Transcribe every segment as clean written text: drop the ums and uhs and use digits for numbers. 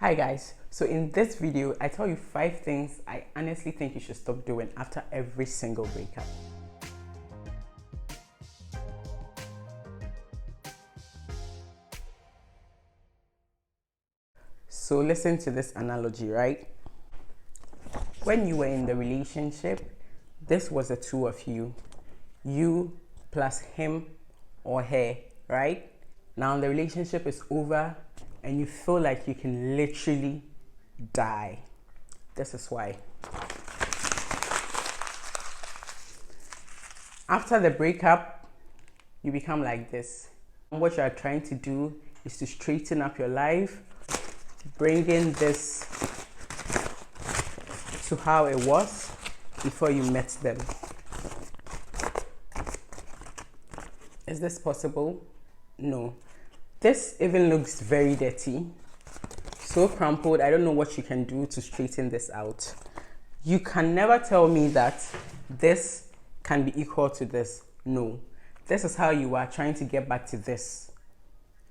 Hi guys, so in this video I tell you 5 things I honestly think you should stop doing after every single breakup. So listen to this analogy, right? When you were in the relationship, this was the two of you plus him or her, right? Now the relationship is over and you feel like you can literally die. This is why. After the breakup, you become like this. What you are trying to do is to straighten up your life, bringing this to how it was before you met them. Is this possible? No. This even looks very dirty, so crumpled. I don't know what you can do to straighten this out. You can never tell me that this can be equal to this. No. This is how you are trying to get back to this.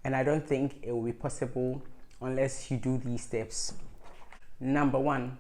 And I don't think it will be possible unless you do these steps. Number 1,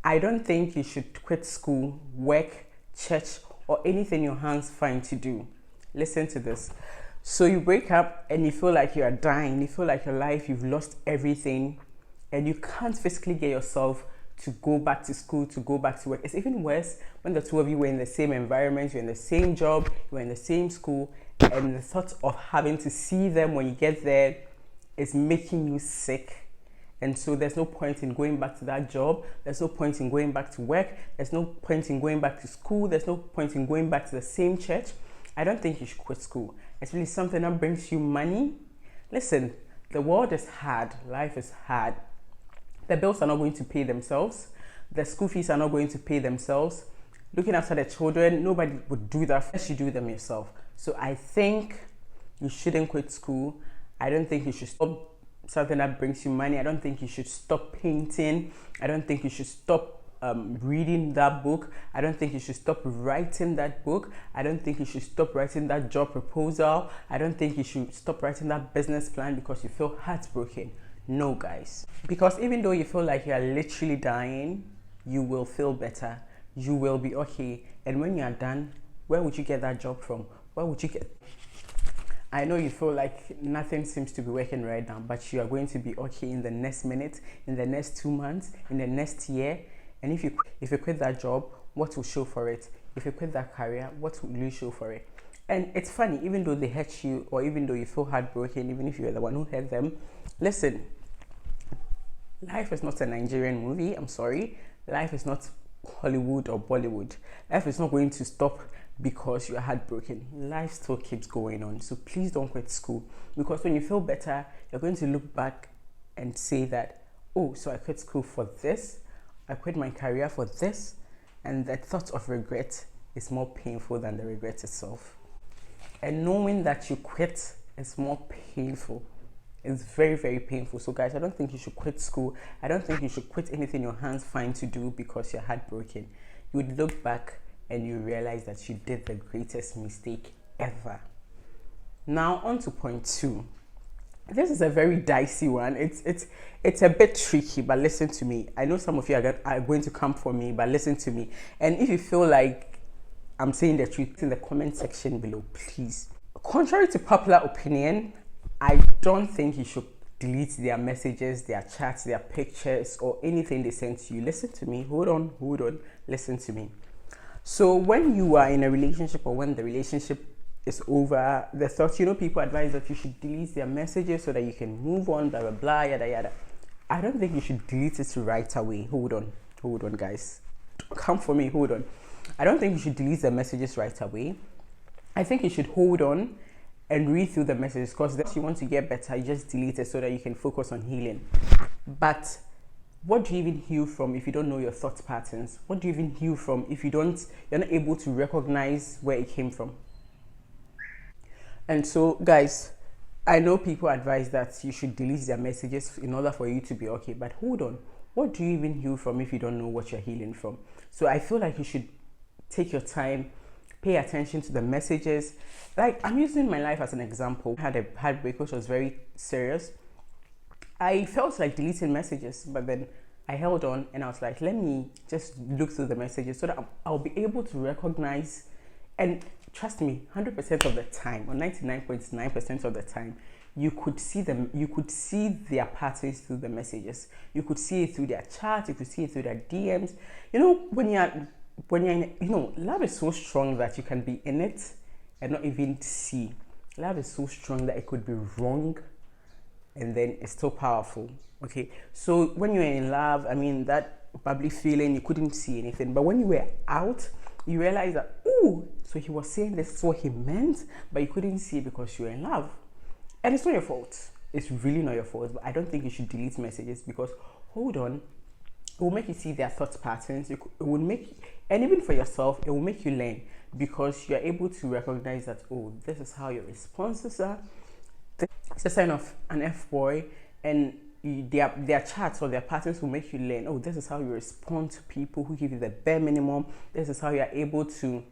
I don't think you should quit school, work, church, or anything your hands find to do. Listen to this. So you break up and you feel like you are dying, you feel like your life, you've lost everything, and you can't physically get yourself to go back to school, to go back to work. It's even worse when the two of you were in the same environment, you're in the same job, you're in the same school, and the thought of having to see them when you get there is making you sick. And so there's no point in going back to that job, there's no point in going back to work, there's no point in going back to school, there's no point in going back to the same church. I don't think you should quit school. It's really something that brings you money. Listen, the world is hard, life is hard. The bills are not going to pay themselves. The school fees are not going to pay themselves. Looking after the children, nobody would do that unless you do them yourself. So I think you shouldn't quit school. I don't think you should stop something that brings you money. I don't think you should stop painting. I don't think you should stop reading that book. I don't think you should stop writing that book. I don't think you should stop writing that job proposal. I don't think you should stop writing that business plan because you feel heartbroken. No, guys. Because even though you feel like you are literally dying, you will feel better. You will be okay. And when you are done, where would you get that job from? Where would you get... I know you feel like nothing seems to be working right now, but you are going to be okay in the next minute, in the next 2 months, in the next year. And if you quit that job, what will show for it? If you quit that career, what will you show for it? And it's funny, even though they hurt you, or even though you feel heartbroken, even if you're the one who hurt them, listen, life is not a Nigerian movie, I'm sorry. Life is not Hollywood or Bollywood. Life is not going to stop because you are heartbroken. Life still keeps going on. So please don't quit school, because when you feel better, you're going to look back and say that, oh, so I quit school for this, I quit my career for this, and the thought of regret is more painful than the regret itself. And knowing that you quit is more painful. It's very, very painful. So guys, I don't think you should quit school. I don't think you should quit anything your hands find to do because you're heartbroken. You would look back and you realize that you did the greatest mistake ever. Now on to point 2. This is a very dicey one. It's a bit tricky, but listen to me. I know some of you are going to come for me, but listen to me. And if you feel like I'm saying the truth, in the comment section below, please. Contrary to popular opinion, I don't think you should delete their messages, their chats, their pictures, or anything they send to you. Listen to me. Hold on. Listen to me. So when you are in a relationship, or when the relationship is over, the thought, people advise that you should delete their messages so that you can move on, blah, blah, blah, yada, yada. I don't think you should delete it right away. Hold on, guys. Come for me, hold on. I don't think you should delete the messages right away. I think you should hold on and read through the messages, because if you want to get better, you just delete it so that you can focus on healing. But what do you even heal from if you don't know your thought patterns? What do you even heal from if you're not able to recognize where it came from? And so, guys, I know people advise that you should delete their messages in order for you to be okay. But hold on. What do you even heal from if you don't know what you're healing from? So I feel like you should take your time, pay attention to the messages. Like, I'm using my life as an example. I had a heartbreak which was very serious. I felt like deleting messages, but then I held on and I was like, let me just look through the messages so that I'll be able to recognize. And trust me, 100% of the time, or 99.9% of the time, you could see them, you could see their patterns through the messages. You could see it through their chat, you could see it through their DMs. You know, when you're in, you know, love is so strong that you can be in it and not even see. Love is so strong that it could be wrong and then it's still powerful. Okay, so when you're in love, I mean, that bubbly feeling, you couldn't see anything, but when you were out, you realize that, oh, so he was saying this is what he meant, but you couldn't see it because you're in love. And it's not your fault. It's really not your fault, but I don't think you should delete messages because, hold on, it will make you see their thought patterns. It will make, and even for yourself, it will make you learn because you're able to recognize that, oh, this is how your responses are. It's a sign of an F-boy, and their chats or their patterns will make you learn, oh, this is how you respond to people who give you the bare minimum. This is how you are able to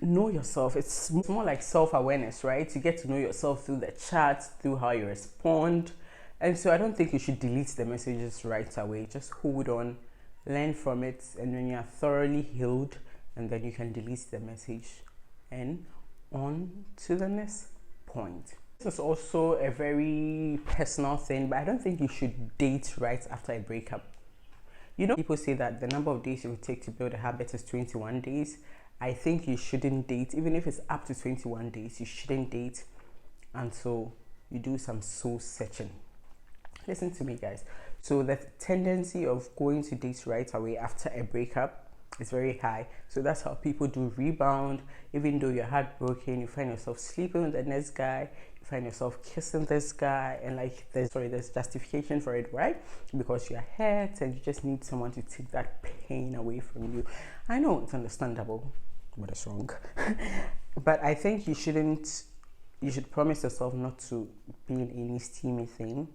know yourself. It's more like self-awareness, right? You get to know yourself through the chats, through how you respond. And so I don't think you should delete the messages right away. Just hold on, learn from it, and when you are thoroughly healed, and then you can delete the message and on to the next point. This is also a very personal thing, but I don't think you should date right after a breakup. You know, people say that the number of days it would take to build a habit is 21 days. I think you shouldn't date, even if it's up to 21 days, you shouldn't date until you do some soul searching. Listen to me, guys. So the tendency of going to date right away after a breakup is very high. So that's how people do rebound. Even though you're heartbroken, you find yourself sleeping with the next guy, you find yourself kissing this guy, and like there's justification for it, right? Because you're hurt and you just need someone to take that pain away from you. I know it's understandable, but it's wrong. But I think you should promise yourself not to be in any steamy thing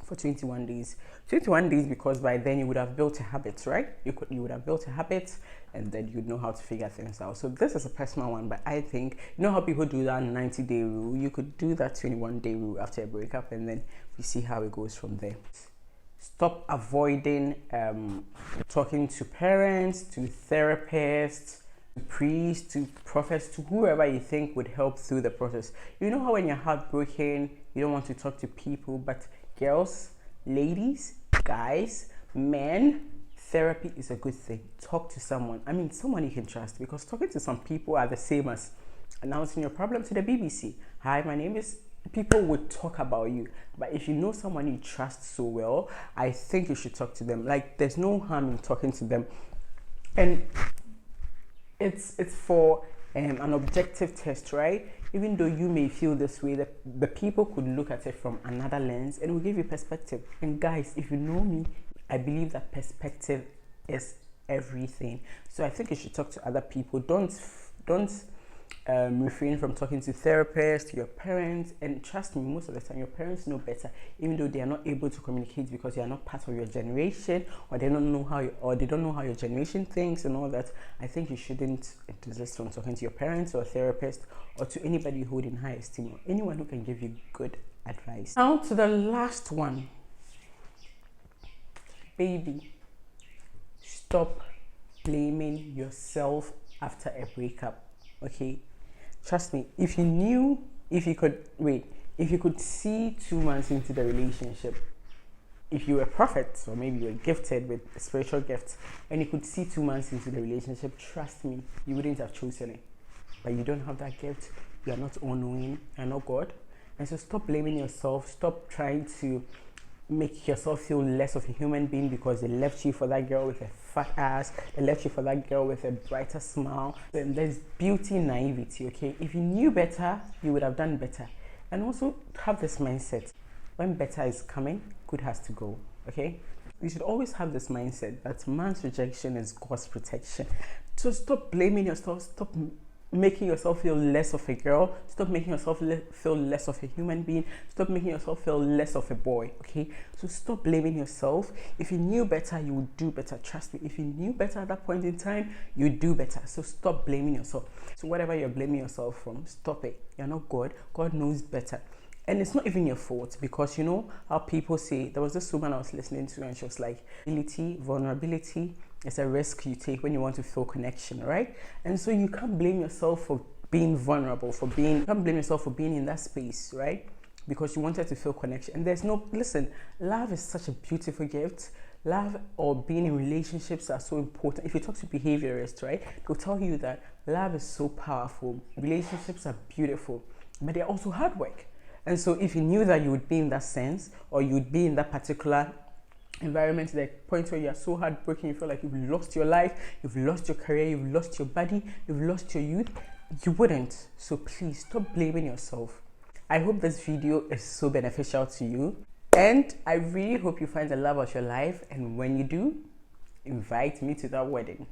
for 21 days. 21 days, because by then you would have built a habit, right? You would have built a habit, and then you'd know how to figure things out. So this is a personal one, but I think, you know how people do that 90-day rule? You could do that 21-day rule after a breakup, and then we see how it goes from there. Stop avoiding talking to parents, to therapists, to priests, to prophets, to whoever you think would help through the process. You know how when you're heartbroken, you don't want to talk to people, but girls, ladies, guys, men, therapy is a good thing. Talk to someone. I mean, someone you can trust, because talking to some people are the same as announcing your problem to the BBC. Hi, my name is... People would talk about you, but if you know someone you trust so well, I think you should talk to them. Like, there's no harm in talking to them, and it's for an objective test, right? Even though you may feel this way, the people could look at it from another lens and will give you perspective. And guys, if you know me, I believe that perspective is everything. So I think you should talk to other people. Don't refrain from talking to therapists, your parents, and trust me, most of the time your parents know better, even though they are not able to communicate because they are not part of your generation, or they don't know how your generation thinks and all that. I think you shouldn't desist from talking to your parents or a therapist, or to anybody you hold in high esteem, or anyone who can give you good advice. Now to the last one. Baby, stop blaming yourself after a breakup. Okay, trust me, if you could see 2 months into the relationship, if you were a prophet, or maybe you were gifted with a spiritual gift, and you could see 2 months into the relationship, trust me, you wouldn't have chosen it. But you don't have that gift, you are not all-knowing, you are not God. And so stop blaming yourself, stop trying to make yourself feel less of a human being because they left you for that girl with a fat ass, they left you for that girl with a brighter smile. And there's beauty in naivety, okay? If you knew better, you would have done better. And also have this mindset: when better is coming, good has to go, okay? You should always have this mindset that man's rejection is God's protection. So stop blaming yourself, stop making yourself feel less of a girl, stop making yourself feel less of a human being, stop making yourself feel less of a boy, okay? So stop blaming yourself. If you knew better, you would do better. Trust me, if you knew better at that point in time, you'd do better. So stop blaming yourself. So whatever you're blaming yourself from, stop it. You're not God. God knows better. And it's not even your fault, because you know how people say, there was this woman I was listening to and she was like, vulnerability is a risk you take when you want to feel connection, right? And so you can't blame yourself for being vulnerable, you can't blame yourself for being in that space, right? Because you wanted to feel connection. And there's no, listen, love is such a beautiful gift. Love or being in relationships are so important. If you talk to behaviorists, right, they'll tell you that love is so powerful. Relationships are beautiful, but they're also hard work. And so if you knew that you would be in that sense, or you would be in that particular environment, the point where you are so heartbroken, you feel like you've lost your life, you've lost your career, you've lost your body, you've lost your youth, you wouldn't. So please stop blaming yourself. I hope this video is so beneficial to you, and I really hope you find the love of your life, and when you do, invite me to that wedding.